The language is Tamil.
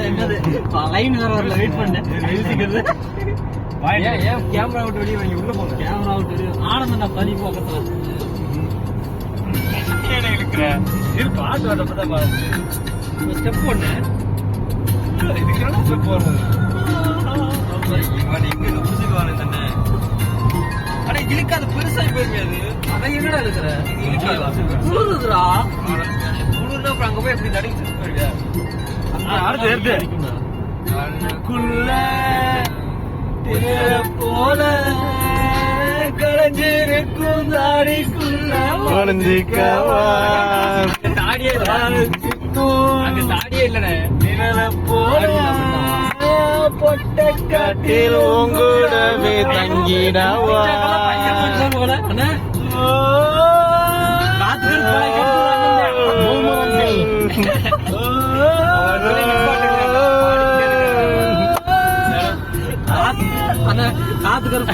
என்னது லைன் வேற வரல, வெயிட் பண்ணேன். ஏன் கேமரா விட்டு வெளியே வாங்கி உள்ள போங்க. கேமரா விட்டு வெளியே ஆனந்தம் நான் பனி பக்கத்துல பாட்டு வரப்பதான் பாருங்க ஸ்டெப் ஒண்ணு இதுக்கு ஸ்டெப் போடுறது. இங்க புரிஞ்சுக்குவானு தானே. ஆனா இழுக்காது, பெருசாகி போயிருக்காது. அதான் என்னடா இருக்கிற குளிருதுரா. குளிர்னா அப்புறம் அங்க போய் எப்படி நடிச்சு போயிருக்க. அடுத்து எடுத்து கண்ணுக்குள்ள போல கலைஞ்சிருக்கும் தாடிக்குள்ள தாடியே அங்க தாடியே இல்லனே. நிழல போல பொட்ட காட்டில் உங்கூடவே தங்கிடவா. காத்துக்கரு